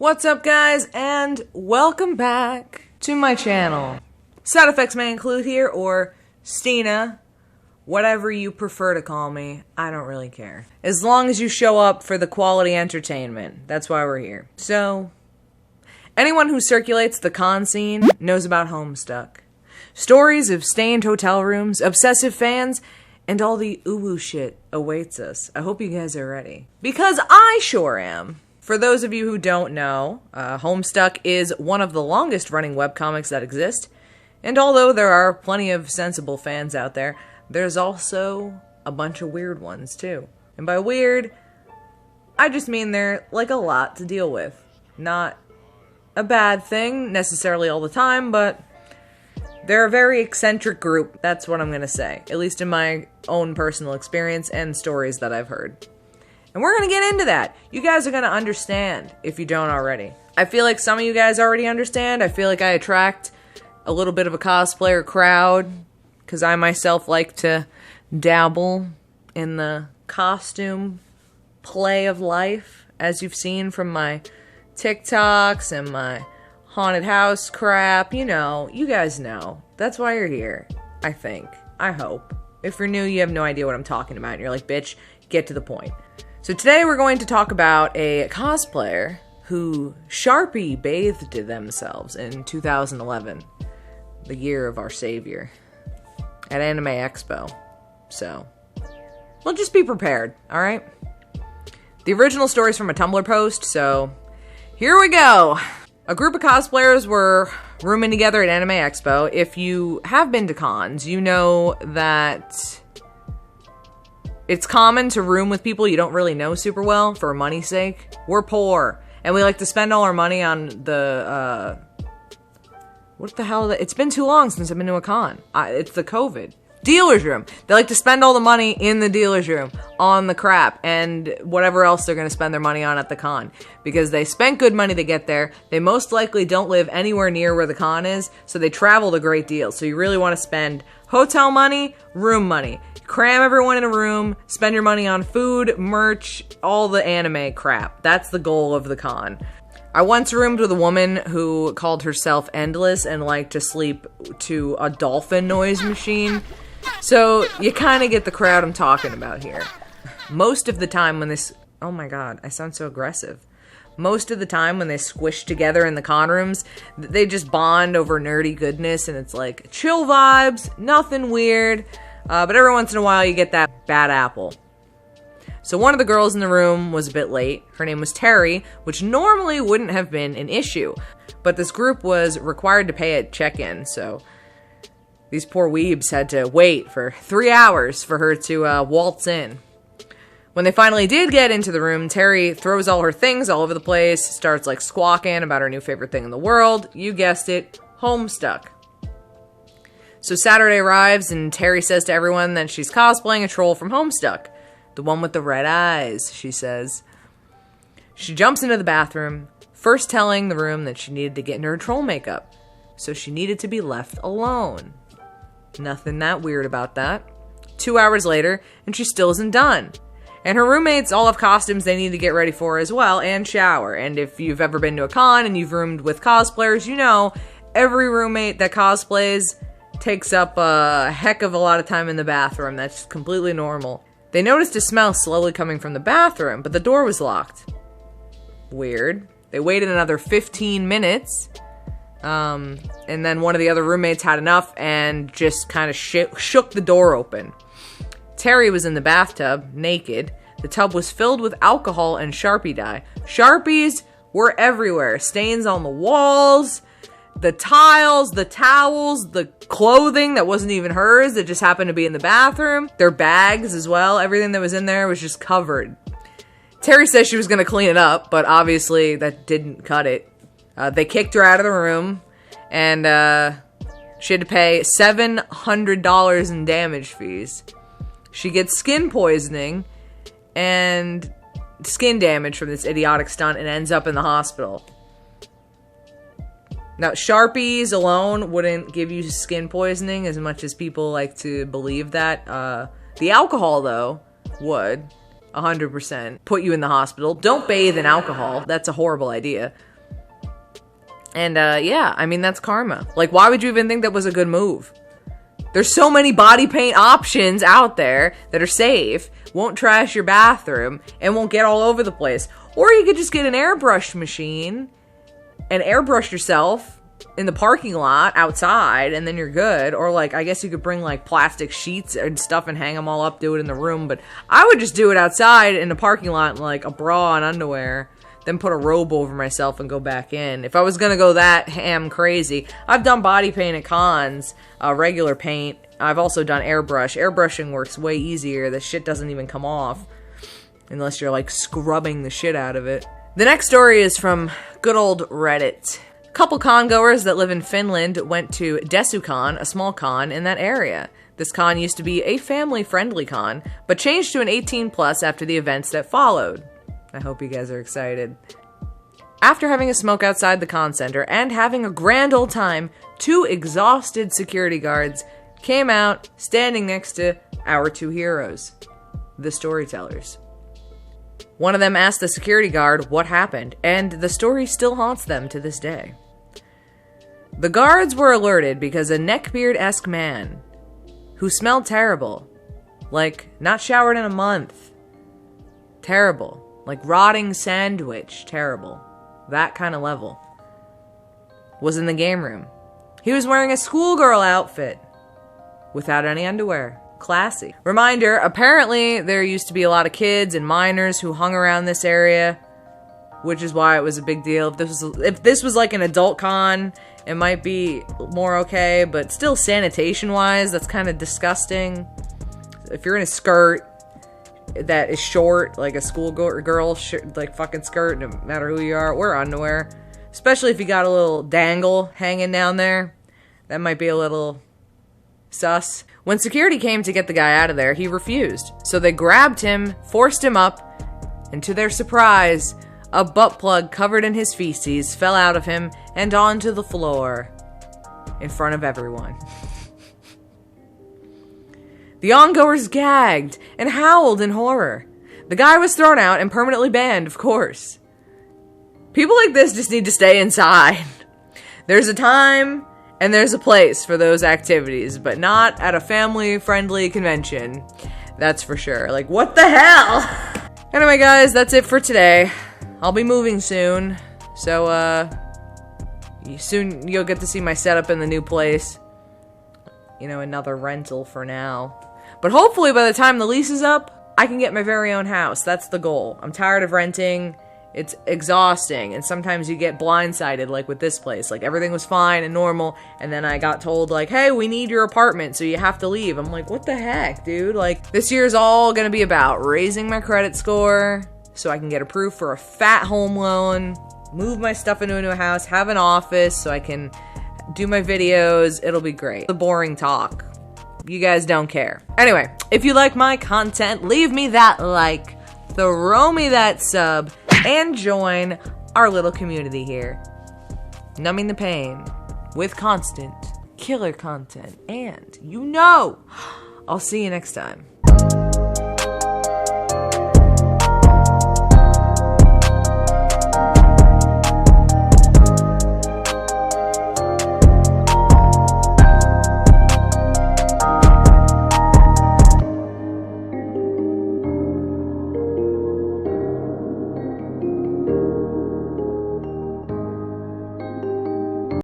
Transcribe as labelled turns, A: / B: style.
A: What's up, guys, and welcome back to my channel. Side effects may include here, or Stina, whatever you prefer to call me. I don't really care. As long as you show up for the quality entertainment. That's why we're here. So, anyone who circulates the con scene knows about Homestuck. Stories of stained hotel rooms, obsessive fans, and all the uwu shit awaits us. I hope you guys are ready. Because I sure am. For those of you who don't know, Homestuck is one of the longest running webcomics that exist, and although there are plenty of sensible fans out there, there's also a bunch of weird ones too. And by weird, I just mean they're like a lot to deal with. Not a bad thing necessarily all the time, but they're a very eccentric group, that's what I'm gonna say. At least in my own personal experience and stories that I've heard. And we're gonna get into that. You guys are gonna understand if you don't already. I feel like some of you guys already understand. I feel like I attract a little bit of a cosplayer crowd, because I myself like to dabble in the costume play of life, as you've seen from my TikToks and my haunted house crap. You know, you guys know. That's why you're here, I think. I hope. If you're new, you have no idea what I'm talking about, and you're like, bitch, get to the point. So today we're going to talk about a cosplayer who Sharpie bathed themselves in 2011, the year of our savior, at Anime Expo. So, well, just be prepared, alright? The original story's from a Tumblr post, so here we go! A group of cosplayers were rooming together at Anime Expo. If you have been to cons, you know that it's common to room with people you don't really know super well for money's sake. We're poor, and we like to spend all our money on the, what the hell? It's been too long since I've been to a con. It's the COVID. Dealer's room. They like to spend all the money in the dealer's room on the crap and whatever else they're going to spend their money on at the con. Because they spent good money to get there. They most likely don't live anywhere near where the con is, so they traveled a great deal. So you really want to spend hotel money, room money. Cram everyone in a room, spend your money on food, merch, all the anime crap. That's the goal of the con. I once roomed with a woman who called herself Endless and liked to sleep to a dolphin noise machine. So you kind of get the crowd I'm talking about here. Most of the time when this... Oh my god, I sound so aggressive. Most of the time when they squish together in the con rooms, they just bond over nerdy goodness, and it's like chill vibes, nothing weird. But every once in a while you get that bad apple. So one of the girls in the room was a bit late. Her name was Terry, which normally wouldn't have been an issue. But this group was required to pay at check-in, so these poor weebs had to wait for 3 hours for her to waltz in. When they finally did get into the room, Terry throws all her things all over the place, starts like squawking about her new favorite thing in the world. You guessed it, Homestuck. So Saturday arrives, and Terry says to everyone that she's cosplaying a troll from Homestuck. The one with the red eyes, she says. She jumps into the bathroom, first telling the room that she needed to get into her troll makeup. So she needed to be left alone. Nothing that weird about that. 2 hours later, and she still isn't done. And her roommates all have costumes they need to get ready for as well, and shower. And if you've ever been to a con and you've roomed with cosplayers, you know every roommate that cosplays takes up a heck of a lot of time in the bathroom. That's completely normal. They noticed a smell slowly coming from the bathroom, but the door was locked. Weird. They waited another 15 minutes, and then one of the other roommates had enough and just kind of shook the door open. Terry was in the bathtub, naked. The tub was filled with alcohol and Sharpie dye. Sharpies were everywhere. Stains on the walls, the tiles, the towels, the clothing that wasn't even hers that just happened to be in the bathroom. Their bags as well. Everything that was in there was just covered. Terry says she was going to clean it up, but obviously that didn't cut it. They kicked her out of the room, and she had to pay $700 in damage fees. She gets skin poisoning and skin damage from this idiotic stunt and ends up in the hospital. Now, Sharpies alone wouldn't give you skin poisoning as much as people like to believe that. The alcohol, though, would 100% put you in the hospital. Don't bathe in alcohol. That's a horrible idea. And yeah, I mean, that's karma. Like, why would you even think that was a good move? There's so many body paint options out there that are safe, won't trash your bathroom, and won't get all over the place. Or you could just get an airbrush machine and airbrush yourself in the parking lot outside, and then you're good. Or, like, I guess you could bring, like, plastic sheets and stuff and hang them all up, do it in the room. But I would just do it outside in the parking lot in, like, a bra and underwear, then put a robe over myself and go back in. If I was gonna go that ham crazy, I've done body paint at cons, regular paint. I've also done airbrush. Airbrushing works way easier. The shit doesn't even come off unless you're like scrubbing the shit out of it. The next story is from good old Reddit. A couple con goers that live in Finland went to Desukon, a small con in that area. This con used to be a family-friendly con, but changed to an 18+ after the events that followed. I hope you guys are excited. After having a smoke outside the con center and having a grand old time, 2 exhausted security guards came out standing next to our 2 heroes, the storytellers. One of them asked the security guard what happened, and the story still haunts them to this day. The guards were alerted because a neckbeard-esque man who smelled terrible, like not showered in a month, terrible. Like rotting sandwich. Terrible. That kind of level. Was in the game room. He was wearing a schoolgirl outfit. Without any underwear. Classy. Reminder, apparently there used to be a lot of kids and minors who hung around this area. Which is why it was a big deal. If this was like an adult con, it might be more okay. But still sanitation-wise, that's kind of disgusting. If you're in a skirt that is short, like a schoolgirl like fucking skirt, no matter who you are, wear underwear. Especially if you got a little dangle hanging down there. That might be a little sus. When security came to get the guy out of there, he refused. So they grabbed him, forced him up, and to their surprise, a butt plug covered in his feces fell out of him and onto the floor in front of everyone. The ongoers gagged and howled in horror. The guy was thrown out and permanently banned, of course. People like this just need to stay inside. There's a time and there's a place for those activities, but not at a family-friendly convention. That's for sure. Like, what the hell? Anyway, guys, that's it for today. I'll be moving soon, so, soon you'll get to see my setup in the new place. You know, another rental for now. But hopefully by the time the lease is up, I can get my very own house. That's the goal. I'm tired of renting. It's exhausting. And sometimes you get blindsided, like with this place. Like, everything was fine and normal. And then I got told, like, hey, we need your apartment, so you have to leave. I'm like, what the heck, dude? Like, this year's all gonna be about raising my credit score so I can get approved for a fat home loan, move my stuff into a new house, have an office so I can do my videos. It'll be great. The boring talk. You guys don't care. Anyway, if you like my content, leave me that like, throw me that sub, and join our little community here. Numbing the pain with constant killer content. And you know, I'll see you next time.